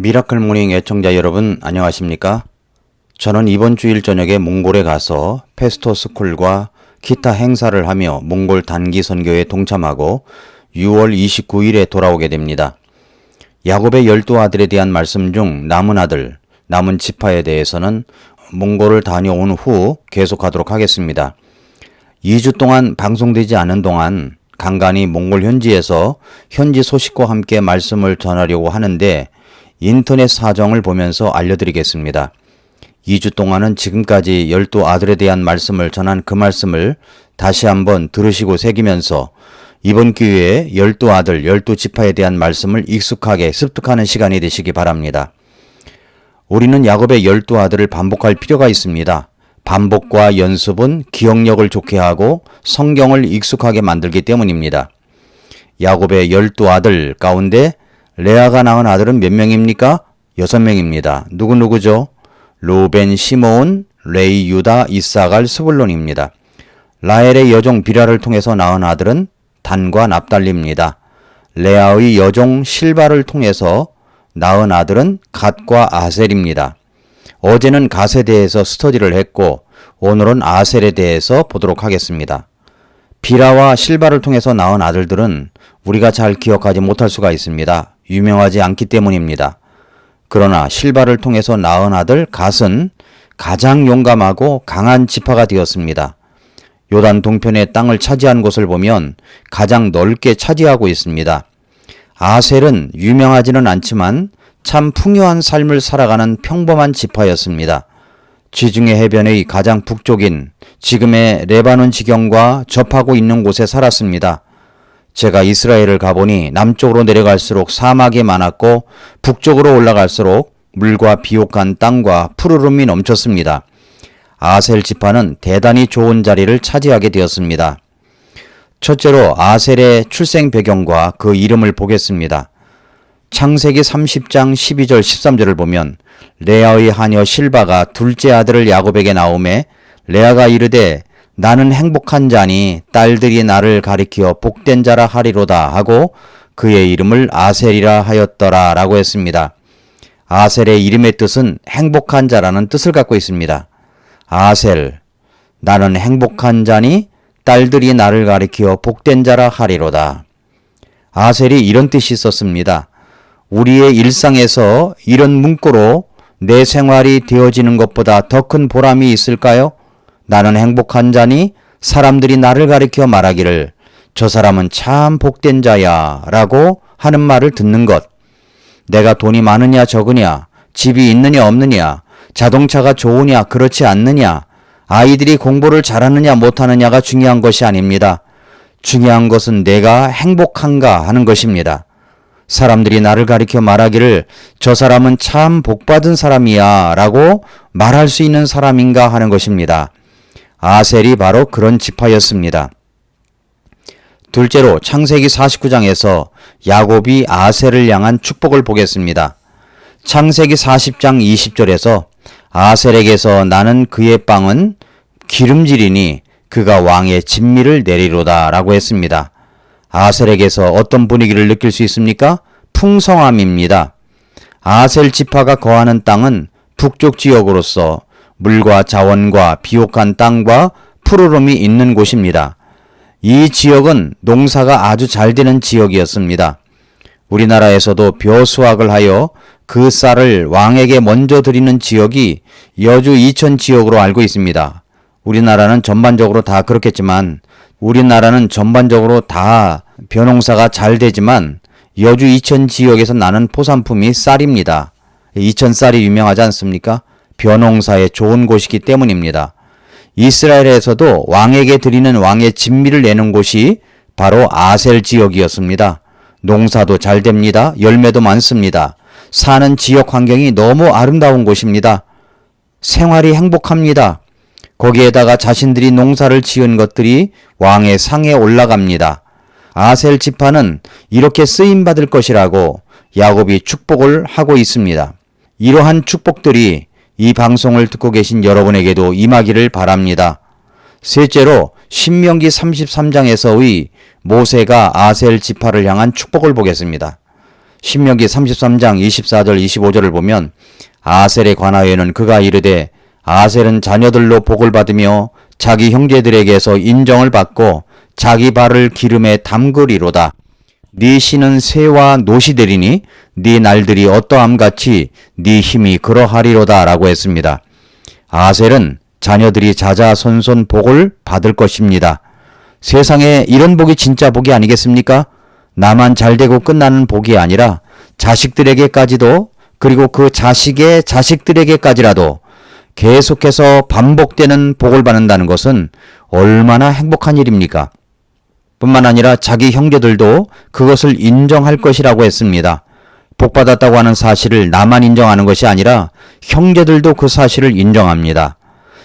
미라클 모닝 애청자 여러분 안녕하십니까? 저는 이번 주일 저녁에 몽골에 가서 페스토 스쿨과 기타 행사를 하며 몽골 단기 선교에 동참하고 6월 29일에 돌아오게 됩니다. 야곱의 12아들에 대한 말씀 중 남은 아들, 남은 지파에 대해서는 몽골을 다녀온 후 계속하도록 하겠습니다. 2주 동안 방송되지 않은 동안 간간히 몽골 현지에서 현지 소식과 함께 말씀을 전하려고 하는데 인터넷 사정을 보면서 알려드리겠습니다. 2주 동안은 지금까지 12아들에 대한 말씀을 전한 그 말씀을 다시 한번 들으시고 새기면서 이번 기회에 12아들, 12지파에 대한 말씀을 익숙하게 습득하는 시간이 되시기 바랍니다. 우리는 야곱의 12아들을 반복할 필요가 있습니다. 반복과 연습은 기억력을 좋게 하고 성경을 익숙하게 만들기 때문입니다. 야곱의 12아들 가운데 레아가 낳은 아들은 몇 명입니까? 6명입니다. 누구누구죠? 루벤, 시므온, 레위, 유다, 이사갈, 스불론입니다. 라헬의 여종 비라를 통해서 낳은 아들은 단과 납달리입니다. 레아의 여종 실바를 통해서 낳은 아들은 갓과 아셀입니다. 어제는 갓에 대해서 스터디를 했고 오늘은 아셀에 대해서 보도록 하겠습니다. 비라와 실바를 통해서 낳은 아들들은 우리가 잘 기억하지 못할 수가 있습니다. 유명하지 않기 때문입니다. 그러나 실바를 통해서 낳은 아들 갓은 가장 용감하고 강한 지파가 되었습니다. 요단 동편의 땅을 차지한 곳을 보면 가장 넓게 차지하고 있습니다. 아셀은 유명하지는 않지만 참 풍요한 삶을 살아가는 평범한 지파였습니다. 지중해 해변의 가장 북쪽인 지금의 레바논 지경과 접하고 있는 곳에 살았습니다. 제가 이스라엘을 가보니 남쪽으로 내려갈수록 사막이 많았고 북쪽으로 올라갈수록 물과 비옥한 땅과 푸르름이 넘쳤습니다. 아셀 지파는 대단히 좋은 자리를 차지하게 되었습니다. 첫째로 아셀의 출생 배경과 그 이름을 보겠습니다. 창세기 30장 12절 13절을 보면 레아의 하녀 실바가 둘째 아들을 야곱에게 낳음에 레아가 이르되 나는 행복한 자니 딸들이 나를 가리키어 복된 자라 하리로다 하고 그의 이름을 아셀이라 하였더라 라고 했습니다. 아셀의 이름의 뜻은 행복한 자라는 뜻을 갖고 있습니다. 아셀, 나는 행복한 자니 딸들이 나를 가리키어 복된 자라 하리로다. 아셀이 이런 뜻이 있었습니다. 우리의 일상에서 이런 문구로 내 생활이 되어지는 것보다 더 큰 보람이 있을까요? 나는 행복한 자니 사람들이 나를 가리켜 말하기를 저 사람은 참 복된 자야 라고 하는 말을 듣는 것. 내가 돈이 많으냐 적으냐, 집이 있느냐 없느냐, 자동차가 좋으냐 그렇지 않느냐, 아이들이 공부를 잘하느냐 못하느냐가 중요한 것이 아닙니다. 중요한 것은 내가 행복한가 하는 것입니다. 사람들이 나를 가리켜 말하기를 저 사람은 참 복받은 사람이야 라고 말할 수 있는 사람인가 하는 것입니다. 아셀이 바로 그런 지파였습니다. 둘째로 창세기 49장에서 야곱이 아셀을 향한 축복을 보겠습니다. 창세기 40장 20절에서 아셀에게서 나는 그의 빵은 기름질이니 그가 왕의 진미를 내리로다 라고 했습니다. 아셀에게서 어떤 분위기를 느낄 수 있습니까? 풍성함입니다. 아셀 지파가 거하는 땅은 북쪽 지역으로서 물과 자원과 비옥한 땅과 푸르름이 있는 곳입니다. 이 지역은 농사가 아주 잘 되는 지역이었습니다. 우리나라에서도 벼 수확을 하여 그 쌀을 왕에게 먼저 드리는 지역이 여주 이천 지역으로 알고 있습니다. 우리나라는 전반적으로 다 벼농사가 잘 되지만 여주 이천 지역에서 나는 포산품이 쌀입니다. 이천 쌀이 유명하지 않습니까? 벼농사에 좋은 곳이기 때문입니다. 이스라엘에서도 왕에게 드리는 왕의 진미를 내는 곳이 바로 아셀 지역이었습니다. 농사도 잘 됩니다. 열매도 많습니다. 사는 지역 환경이 너무 아름다운 곳입니다. 생활이 행복합니다. 거기에다가 자신들이 농사를 지은 것들이 왕의 상에 올라갑니다. 아셀 지파는 이렇게 쓰임받을 것이라고 야곱이 축복을 하고 있습니다. 이러한 축복들이 이 방송을 듣고 계신 여러분에게도 임하기를 바랍니다. 셋째로 신명기 33장에서의 모세가 아셀 지파를 향한 축복을 보겠습니다. 신명기 33장 24절 25절을 보면 아셀에 관하여는 그가 이르되 아셀은 자녀들로 복을 받으며 자기 형제들에게서 인정을 받고 자기 발을 기름에 담그리로다. 네 신은 새와 노시 되리니 네 날들이 어떠함같이 네 힘이 그러하리로다 라고 했습니다. 아셀은 자녀들이 자자손손 복을 받을 것입니다. 세상에 이런 복이 진짜 복이 아니겠습니까? 나만 잘되고 끝나는 복이 아니라 자식들에게까지도, 그리고 그 자식의 자식들에게까지라도 계속해서 반복되는 복을 받는다는 것은 얼마나 행복한 일입니까? 뿐만 아니라 자기 형제들도 그것을 인정할 것이라고 했습니다. 복받았다고 하는 사실을 나만 인정하는 것이 아니라 형제들도 그 사실을 인정합니다.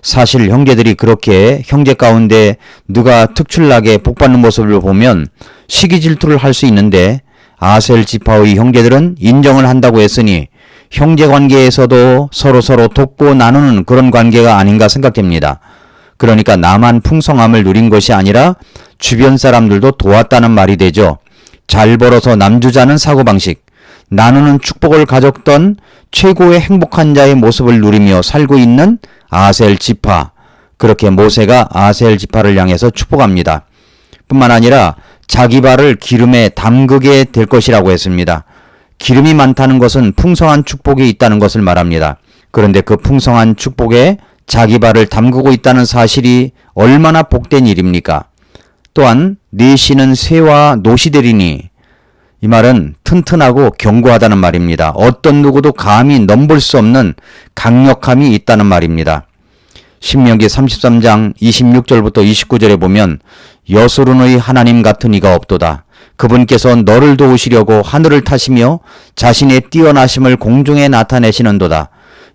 사실 형제들이 그렇게 형제 가운데 누가 특출나게 복받는 모습을 보면 시기 질투를 할 수 있는데 아셀 지파의 형제들은 인정을 한다고 했으니 형제 관계에서도 서로 돕고 나누는 그런 관계가 아닌가 생각됩니다. 그러니까 나만 풍성함을 누린 것이 아니라 주변 사람들도 도왔다는 말이 되죠. 잘 벌어서 남주자는 사고방식, 나누는 축복을 가졌던 최고의 행복한 자의 모습을 누리며 살고 있는 아셀 지파. 그렇게 모세가 아셀 지파를 향해서 축복합니다. 뿐만 아니라 자기 발을 기름에 담그게 될 것이라고 했습니다. 기름이 많다는 것은 풍성한 축복이 있다는 것을 말합니다. 그런데 그 풍성한 축복에 자기 발을 담그고 있다는 사실이 얼마나 복된 일입니까? 또한 네 신은 새와 노시 되리니, 이 말은 튼튼하고 견고하다는 말입니다. 어떤 누구도 감히 넘볼 수 없는 강력함이 있다는 말입니다. 신명기 33장 26절부터 29절에 보면 여수론의 하나님 같은 이가 없도다. 그분께서 너를 도우시려고 하늘을 타시며 자신의 뛰어나심을 공중에 나타내시는도다.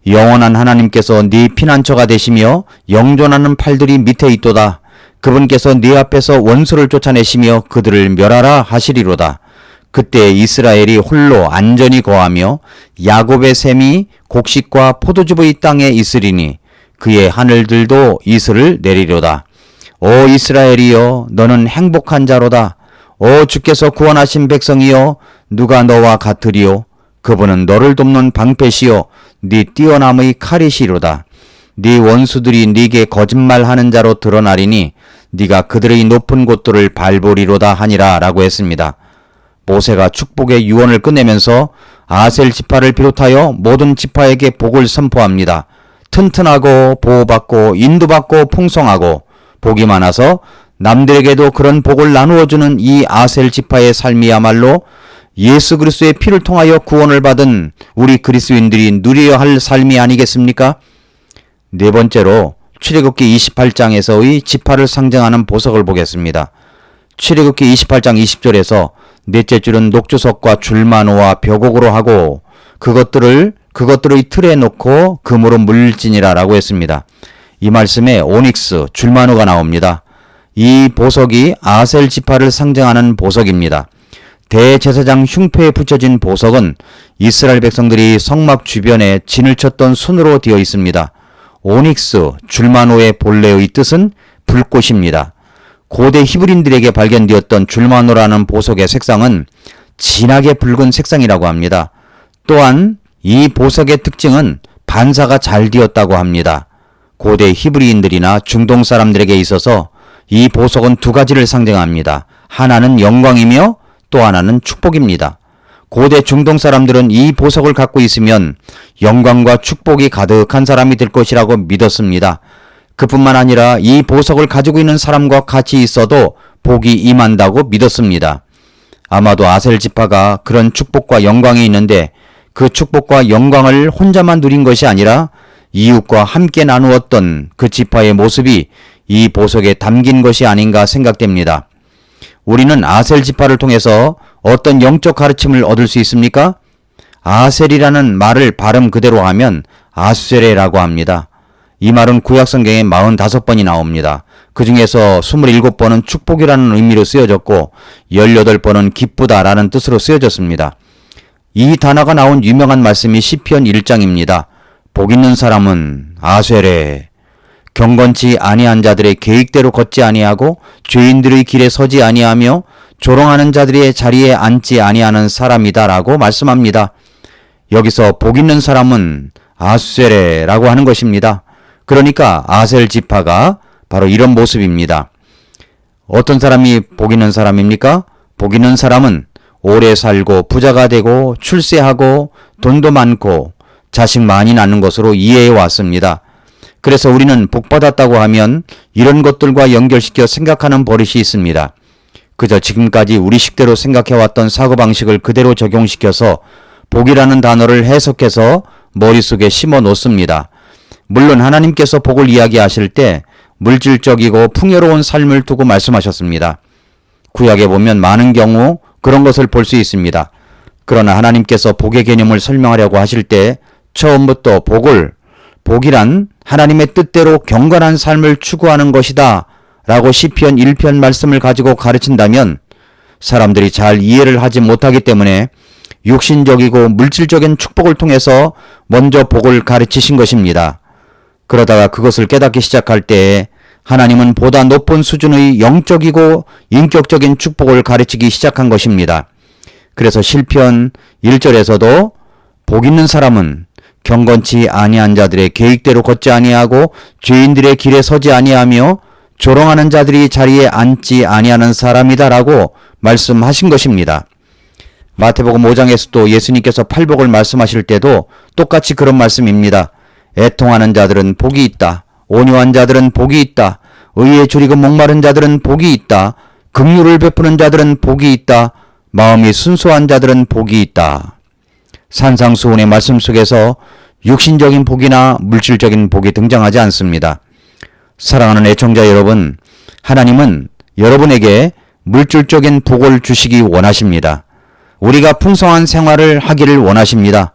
영원한 하나님께서 네 피난처가 되시며 영존하는 팔들이 밑에 있도다. 그분께서 네 앞에서 원수를 쫓아내시며 그들을 멸하라 하시리로다. 그때 이스라엘이 홀로 안전히 거하며 야곱의 샘이 곡식과 포도즙의 땅에 있으리니 그의 하늘들도 이슬을 내리로다. 오 이스라엘이여, 너는 행복한 자로다. 오 주께서 구원하신 백성이여, 누가 너와 같으리요? 그분은 너를 돕는 방패시요 네 뛰어남의 칼이시로다. 네 원수들이 네게 거짓말하는 자로 드러나리니 네가 그들의 높은 곳들을 밟으리로다 하니라 라고 했습니다. 모세가 축복의 유언을 끝내면서 아셀 지파를 비롯하여 모든 지파에게 복을 선포합니다. 튼튼하고 보호받고 인도받고 풍성하고 복이 많아서 남들에게도 그런 복을 나누어주는 이 아셀 지파의 삶이야말로 예수 그리스도의 피를 통하여 구원을 받은 우리 그리스도인들이 누려야 할 삶이 아니겠습니까? 네 번째로 출애굽기 28장에서의 지파를 상징하는 보석을 보겠습니다. 출애굽기 28장 20절에서 넷째 줄은 녹주석과 줄마노와 벽옥으로 하고 그것들의 틀에 놓고 금으로 물지니라 라고 했습니다. 이 말씀에 오닉스, 줄마노가 나옵니다. 이 보석이 아셀 지파를 상징하는 보석입니다. 대제사장 흉패에 붙여진 보석은 이스라엘 백성들이 성막 주변에 진을 쳤던 순으로 되어 있습니다. 오닉스, 줄마노의 본래의 뜻은 불꽃입니다. 고대 히브리인들에게 발견되었던 줄마노라는 보석의 색상은 진하게 붉은 색상이라고 합니다. 또한 이 보석의 특징은 반사가 잘 되었다고 합니다. 고대 히브리인들이나 중동 사람들에게 있어서 이 보석은 두 가지를 상징합니다. 하나는 영광이며 또 하나는 축복입니다. 고대 중동 사람들은 이 보석을 갖고 있으면 영광과 축복이 가득한 사람이 될 것이라고 믿었습니다. 그뿐만 아니라 이 보석을 가지고 있는 사람과 같이 있어도 복이 임한다고 믿었습니다. 아마도 아셀 지파가 그런 축복과 영광이 있는데 그 축복과 영광을 혼자만 누린 것이 아니라 이웃과 함께 나누었던 그 지파의 모습이 이 보석에 담긴 것이 아닌가 생각됩니다. 우리는 아셀 지파를 통해서 어떤 영적 가르침을 얻을 수 있습니까? 아셀이라는 말을 발음 그대로 하면 아수세레라고 합니다. 이 말은 구약성경에 45번이 나옵니다. 그 중에서 27번은 축복이라는 의미로 쓰여졌고 18번은 기쁘다라는 뜻으로 쓰여졌습니다. 이 단어가 나온 유명한 말씀이 시편 1장입니다. 복 있는 사람은 아세레, 경건치 아니한 자들의 계획대로 걷지 아니하고 죄인들의 길에 서지 아니하며 조롱하는 자들의 자리에 앉지 아니하는 사람이다라고 말씀합니다. 여기서 복 있는 사람은 아수세레라고 하는 것입니다. 그러니까 아셀 지파가 바로 이런 모습입니다. 어떤 사람이 복 있는 사람입니까? 복 있는 사람은 오래 살고 부자가 되고 출세하고 돈도 많고 자식 많이 낳는 것으로 이해해 왔습니다. 그래서 우리는 복 받았다고 하면 이런 것들과 연결시켜 생각하는 버릇이 있습니다. 그저 지금까지 우리식대로 생각해왔던 사고방식을 그대로 적용시켜서 복이라는 단어를 해석해서 머릿속에 심어 놓습니다. 물론 하나님께서 복을 이야기하실 때 물질적이고 풍요로운 삶을 두고 말씀하셨습니다. 구약에 보면 많은 경우 그런 것을 볼 수 있습니다. 그러나 하나님께서 복의 개념을 설명하려고 하실 때 처음부터 복이란 하나님의 뜻대로 경건한 삶을 추구하는 것이다 라고 시편 1편 말씀을 가지고 가르친다면 사람들이 잘 이해를 하지 못하기 때문에 육신적이고 물질적인 축복을 통해서 먼저 복을 가르치신 것입니다. 그러다가 그것을 깨닫기 시작할 때에 하나님은 보다 높은 수준의 영적이고 인격적인 축복을 가르치기 시작한 것입니다. 그래서 시편 1절에서도 복 있는 사람은 경건치 아니한 자들의 계획대로 걷지 아니하고 죄인들의 길에 서지 아니하며 조롱하는 자들이 자리에 앉지 아니하는 사람이다라고 말씀하신 것입니다. 마태복음 5장에서도 예수님께서 팔복을 말씀하실 때도 똑같이 그런 말씀입니다. 애통하는 자들은 복이 있다. 온유한 자들은 복이 있다. 의에 줄이고 목마른 자들은 복이 있다. 긍휼을 베푸는 자들은 복이 있다. 마음이 순수한 자들은 복이 있다. 산상수훈의 말씀 속에서 육신적인 복이나 물질적인 복이 등장하지 않습니다. 사랑하는 애청자 여러분, 하나님은 여러분에게 물질적인 복을 주시기 원하십니다. 우리가 풍성한 생활을 하기를 원하십니다.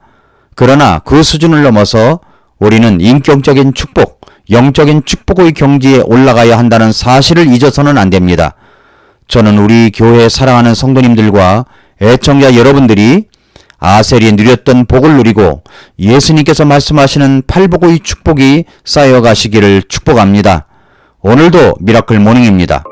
그러나 그 수준을 넘어서 우리는 인격적인 축복, 영적인 축복의 경지에 올라가야 한다는 사실을 잊어서는 안 됩니다. 저는 우리 교회 사랑하는 성도님들과 애청자 여러분들이 아셀이 누렸던 복을 누리고 예수님께서 말씀하시는 팔복의 축복이 쌓여가시기를 축복합니다. 오늘도 미라클 모닝입니다.